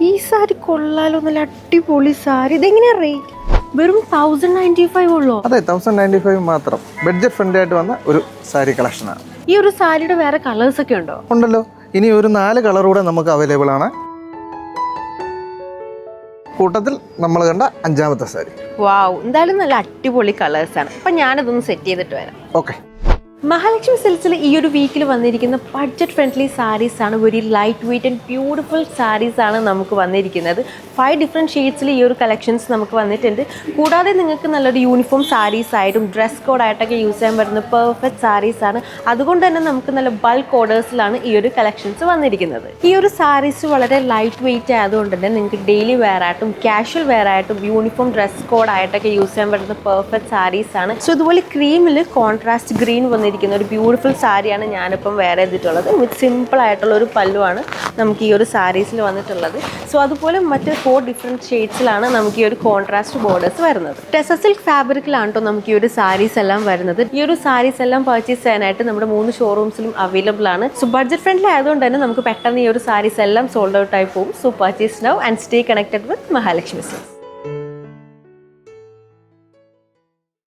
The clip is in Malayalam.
ഈ സാരി കൊള്ളാലോ, നല്ല അടിപൊളി സാരി. ഇതെങ്ങനെയാ റേറ്റ്? വെറും 1095 ഉള്ളൂ. അതെ, 1095 മാത്രം. ബഡ്ജറ്റ് ഫ്രണ്ട്ലി ആയിട്ട് വന്ന ഒരു സാരി കളക്ഷനാണ്. ഈ ഒരു സാരിയുടെ വേറെ കളേഴ്സ് ഒക്കെ ഉണ്ടോ? ഉണ്ടല്ലോ. ഇനി ഒരു 4 കളർ കൂടെ നമുക്ക് അവൈലബിൾ ആണ്. കൂട്ടത്തിൽ നമ്മൾ കണ്ട 5ാമത്തെ സാരി. വാവ്, എന്തായാലും നല്ല അടിപൊളി കളേഴ്സ് ആണ്. അപ്പൊ ഞാനിതൊന്ന് സെറ്റ് ചെയ്തിട്ട് വരാം. ഓക്കെ. മഹാലക്ഷ്മി സിൽക്സിൽ ഈ ഒരു വീക്കിൽ വന്നിരിക്കുന്ന ബഡ്ജറ്റ് ഫ്രണ്ട്ലി സാരീസ് ആണ്. Very light weight and beautiful sarees ആണ് നമുക്ക് വന്നിരിക്കുന്നത്. 5 ഡിഫറെൻറ്റ് ഷെയ്ഡ്സിൽ ഈ ഒരു കളക്ഷൻസ് നമുക്ക് വന്നിട്ടുണ്ട്. കൂടാതെ നിങ്ങൾക്ക് നല്ലൊരു യൂണിഫോം സാരീസ് ആയിട്ടും ഡ്രസ് കോഡായിട്ടൊക്കെ യൂസ് ചെയ്യാൻ പറ്റുന്ന പെർഫെക്റ്റ് സാരീസ് ആണ്. അതുകൊണ്ട് തന്നെ നമുക്ക് നല്ല ബൾക്ക് ഓർഡേഴ്സിലാണ് ഈ ഒരു കളക്ഷൻസ് വന്നിരിക്കുന്നത്. ഈ ഒരു സാരീസ് വളരെ ലൈറ്റ് വെയ്റ്റ് ആയതുകൊണ്ട് തന്നെ നിങ്ങൾക്ക് ഡെയിലി വെയർ ആയിട്ടും കാഷ്വൽ വെയർ ആയിട്ടും യൂണിഫോം ഡ്രസ് കോഡായിട്ടൊക്കെ യൂസ് ചെയ്യാൻ പറ്റുന്ന പെർഫെക്റ്റ് സാരീസ് ആണ്. സോ ഇതുപോലെ ക്രീമിൽ കോൺട്രാസ്റ്റ് ഗ്രീൻ വന്നിരിക്കുന്ന ഒരു ബ്യൂട്ടിഫുൾ സാരിയാണ് ഞാനിപ്പം വെയർ ചെയ്തിട്ടുള്ളത്. വിത്ത് സിമ്പിൾ ആയിട്ടുള്ള ഒരു പല്ലുവാണ് നമുക്ക് ഈ ഒരു സാരീസിൽ വന്നിട്ടുള്ളത്. സോ അതുപോലെ മറ്റ് 4 ഡിഫറെൻറ്റ് ഷെയ്ഡ്സിലാണ് നമുക്ക് ഈ ഒരു കോൺട്രാസ്റ്റ് ബോർഡേഴ്സ് വരുന്നത്. ടെസ സിൽക്ക് ഫാബ്രിക്കിലാണ് കേട്ടോ നമുക്ക് ഈ ഒരു സാരീസ് എല്ലാം വരുന്നത്. ഈ ഒരു സാരീസ് എല്ലാം പർച്ചേസ് ചെയ്യാനായിട്ട് നമ്മുടെ 3 ഷോറൂംസിലും അവൈലബിൾ ആണ്. സോ ബഡ്ജറ്റ് ഫ്രണ്ട്ലി ആയതുകൊണ്ട് തന്നെ നമുക്ക് പെട്ടെന്ന് ഈ ഒരു സാരീസ് എല്ലാം സോൾഡ് ഔട്ട് ആയി പോകും. So purchase now and stay connected with Mahalakshmi silks.